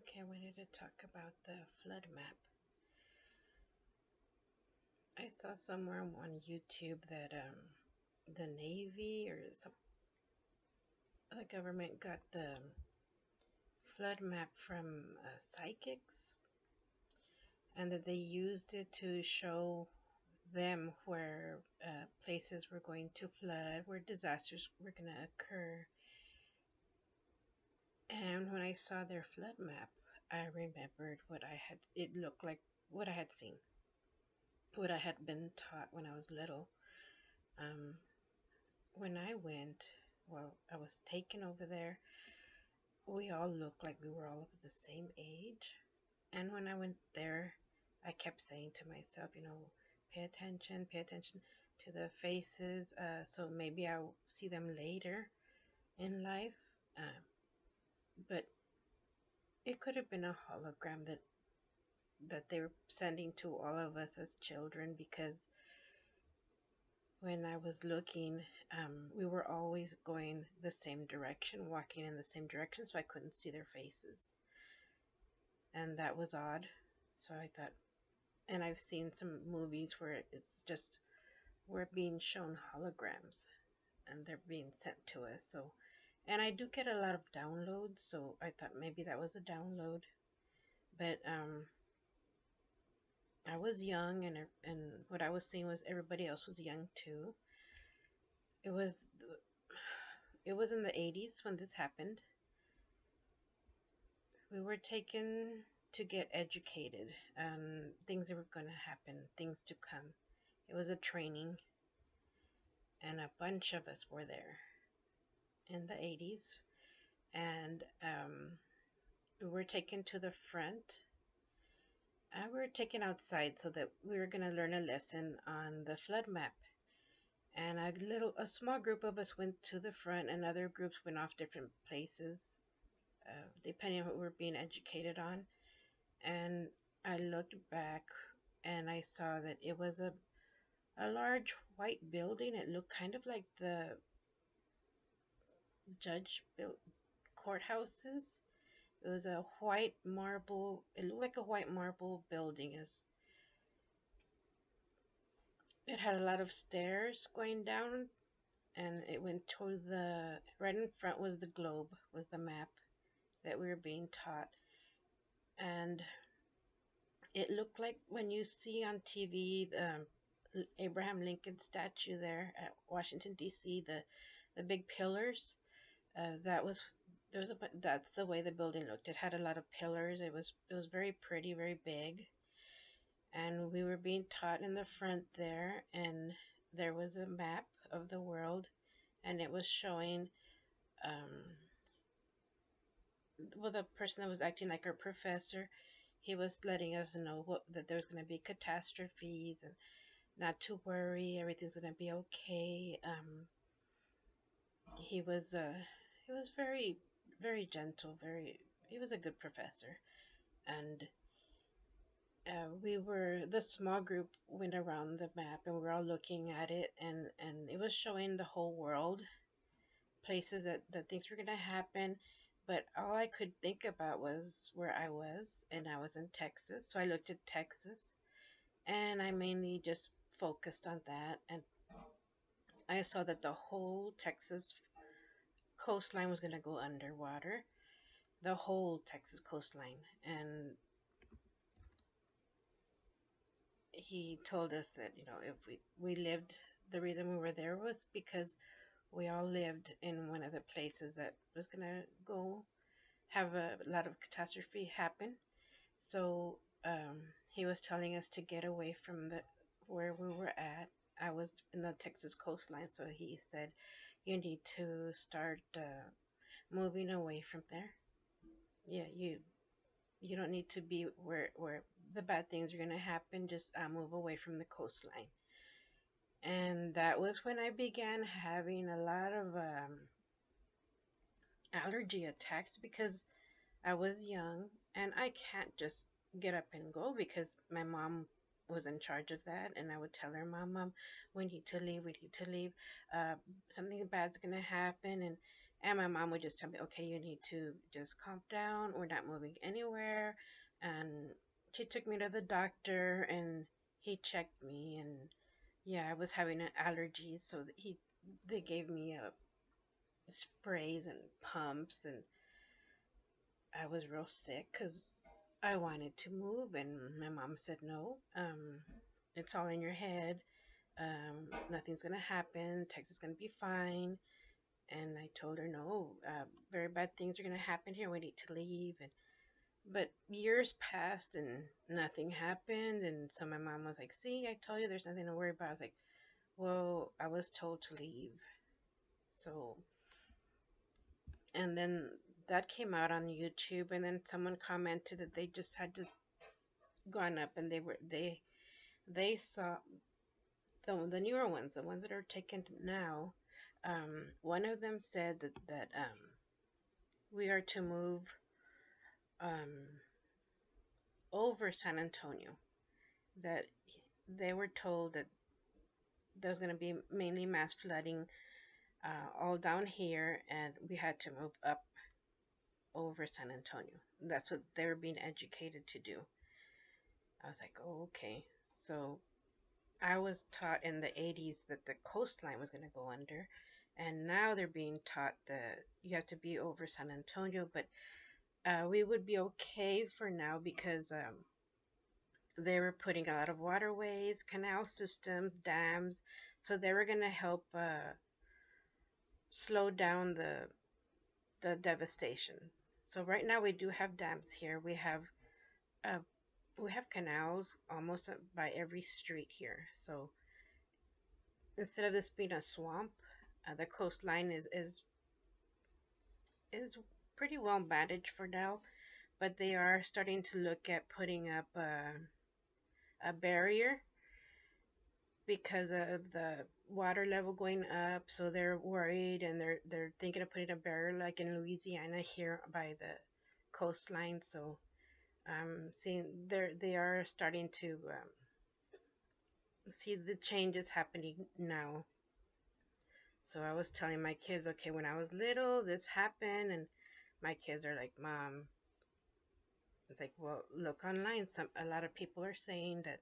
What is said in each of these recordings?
Okay, I wanted to talk about the flood map. I saw somewhere on YouTube that the Navy or some the government got the flood map from psychics, and that they used it to show them where places were going to flood, where disasters were going to occur. And when I saw their flood map, I remembered what I had. It looked like what I had seen, what I had been taught when I was little. Um, when I went, well, I was taken over there. We all looked like we were all of the same age. And when I went there, I kept saying to myself, pay attention to the faces. So maybe I'll see them later in life. But it could have been a hologram that they were sending to all of us as children, because when I was looking, we were always going the same direction, walking in the same direction, so I couldn't see their faces. And that was odd. So I thought, and I've seen some movies where it's just, we're being shown holograms and they're being sent to us. So, and I do get a lot of downloads, so I thought maybe that was a download. But I was young, and what I was seeing was everybody else was young too. It was it was in the 80s when this happened. We were taken to get educated, things that were going to happen, things to come. It was a training, and a bunch of us were there in the 80s. And we were taken to the front. We were taken outside so that we were going to learn a lesson on the flood map. And a small group of us went to the front, and other groups went off different places, depending on what we were being educated on. And I looked back and I saw that it was a large white building. It looked kind of like the judge built courthouses. It was a white marble, it looked like a white marble building. It had a lot of stairs going down, and it went to right in front was the globe, was the map that we were being taught. And it looked like when you see on TV the Abraham Lincoln statue there at Washington D.C., the big pillars. That's the way the building looked. It had a lot of pillars. It was very pretty, very big. And we were being taught in the front there, and there was a map of the world, and it was showing the person that was acting like our professor. He was letting us know that there's going to be catastrophes, and not to worry, everything's going to be okay. He was very, very gentle. He was a good professor. And the small group went around the map, and we were all looking at it, and it was showing the whole world, places that things were going to happen. But all I could think about was where I was, and I was in Texas. So I looked at Texas, and I mainly just focused on that. And I saw that the whole Texas coastline was going to go underwater, the whole Texas coastline. And he told us that, if we lived, the reason we were there was because we all lived in one of the places that was going to go have a lot of catastrophe happen. So he was telling us to get away from where we were at. I was in the Texas coastline, so he said, you need to start moving away from there. Yeah, you don't need to be where the bad things are going to happen. Just move away from the coastline. And that was when I began having a lot of allergy attacks, because I was young and I can't just get up and go, because my mom was in charge of that. And I would tell her, Mom, we need to leave. Something bad's going to happen. And And my mom would just tell me, okay, you need to just calm down. We're not moving anywhere. And she took me to the doctor and he checked me. And yeah, I was having an allergy. So they gave me sprays and pumps. And I was real sick because I wanted to move. And my mom said, no, it's all in your head. Nothing's going to happen. Texas is going to be fine. And I told her, no, very bad things are going to happen here. We need to leave. And but years passed and nothing happened. And so my mom was like, see, I told you there's nothing to worry about. I was like, well, I was told to leave. So, and then that came out on YouTube. And then someone commented that they just had just gone up and they saw the newer ones, the ones that are taken now. One of them said that we are to move um, over San Antonio, that they were told that there's going to be mainly mass flooding all down here, and we had to move up over San Antonio. That's what they were being educated to do. I was like, oh, okay. So I was taught in the 80s that the coastline was going to go under, and now they're being taught that you have to be over San Antonio, but we would be okay for now because they were putting a lot of waterways, canal systems, dams, so they were going to help slow down the devastation. So right now we do have dams here. Uh, we have canals almost by every street here. So instead of this being a swamp, the coastline is pretty well managed for now. But they are starting to look at putting up a barrier because of the water level going up, so they're worried and they're thinking of putting a barrier like in Louisiana here by the coastline. So seeing they are starting to see the changes happening now. So I was telling my kids, okay, when I was little, this happened, and my kids are like, Mom, it's like, well, look online. A lot of people are saying that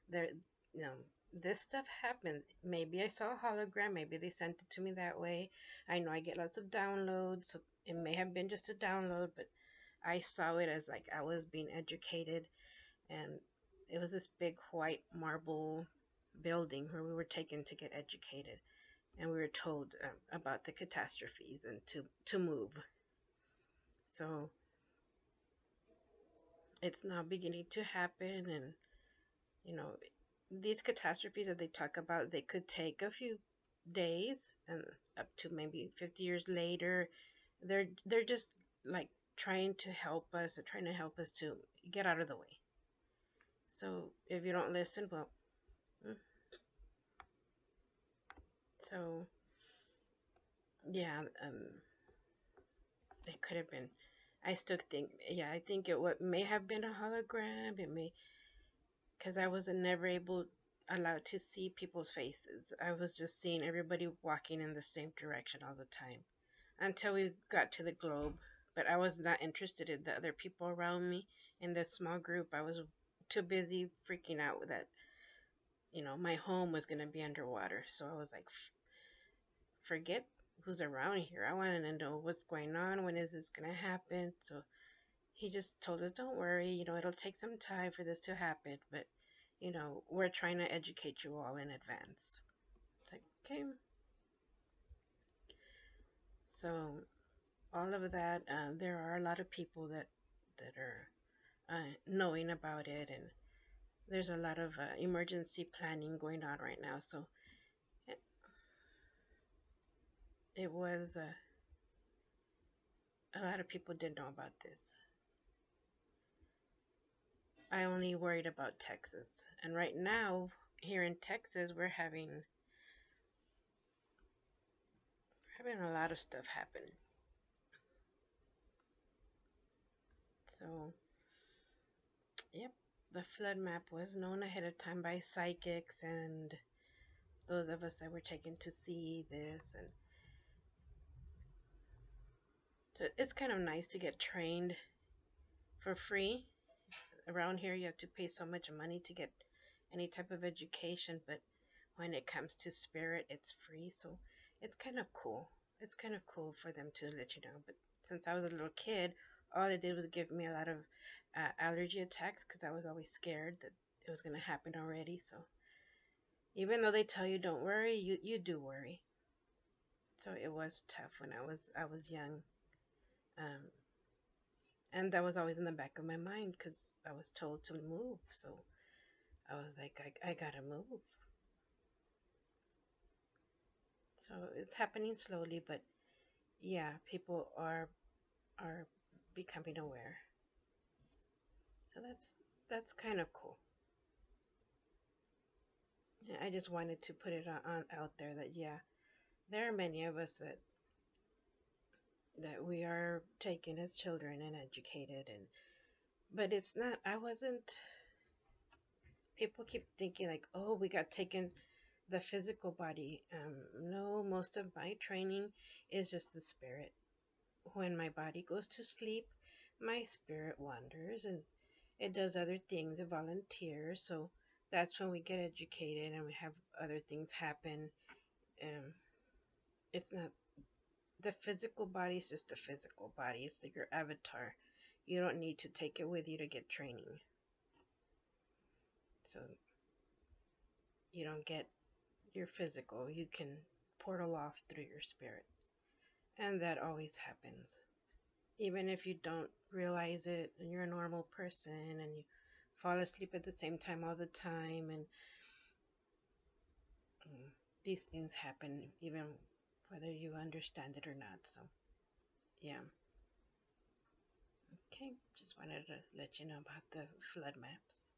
they're, you know, this stuff happened. Maybe I saw a hologram. Maybe they sent it to me that way. I know I get lots of downloads, so it may have been just a download, but I saw it as like I was being educated, and it was this big white marble building where we were taken to get educated, and we were told about the catastrophes and to move. So it's now beginning to happen, and you know, these catastrophes that they talk about, they could take a few days and up to maybe 50 years later. They're just like trying to help us to get out of the way. So if you don't listen, well, mm, so yeah, it could have been. I still think, yeah, I think it what may have been a hologram. It may, because I wasn't never able allowed to see people's faces. I was just seeing everybody walking in the same direction all the time until we got to the globe. But I was not interested in the other people around me in that small group. I was too busy freaking out that, my home was going to be underwater. So I was like, forget who's around here. I wanted to know what's going on. When is this going to happen? So he just told us, don't worry, it'll take some time for this to happen, but, we're trying to educate you all in advance. It's like, okay. So all of that, there are a lot of people that are knowing about it, and there's a lot of emergency planning going on right now. So it, it was a lot of people didn't know about this. I only worried about Texas, and right now here in Texas we're having a lot of stuff happen. So yep, the flood map was known ahead of time by psychics and those of us that were taken to see this, and So it's kind of nice to get trained for free. Around here, you have to pay so much money to get any type of education, but when it comes to spirit, it's free. So it's kind of cool. It's kind of cool for them to let you know. But since I was a little kid, all it did was give me a lot of allergy attacks because I was always scared that it was going to happen already. So even though they tell you don't worry, you do worry. So it was tough when I was young. Um, and that was always in the back of my mind because I was told to move. So I was like, I gotta move. So it's happening slowly, but yeah, people are becoming aware. So that's kind of cool. Yeah, I just wanted to put it on out there that yeah, there are many of us that we are taken as children and educated, and but it's not. I wasn't. People keep thinking like, oh, we got taken the physical body. No, most of my training is just the spirit. When my body goes to sleep, my spirit wanders and it does other things. It volunteers. So that's when we get educated and we have other things happen. Um, it's not the physical body is just the physical body. It's like your avatar. You don't need to take it with you to get training. So you don't get your physical. You can portal off through your spirit. And that always happens. Even if you don't realize it and you're a normal person and you fall asleep at the same time all the time and these things happen even whether you understand it or not. So yeah, okay, just wanted to let you know about the flood maps.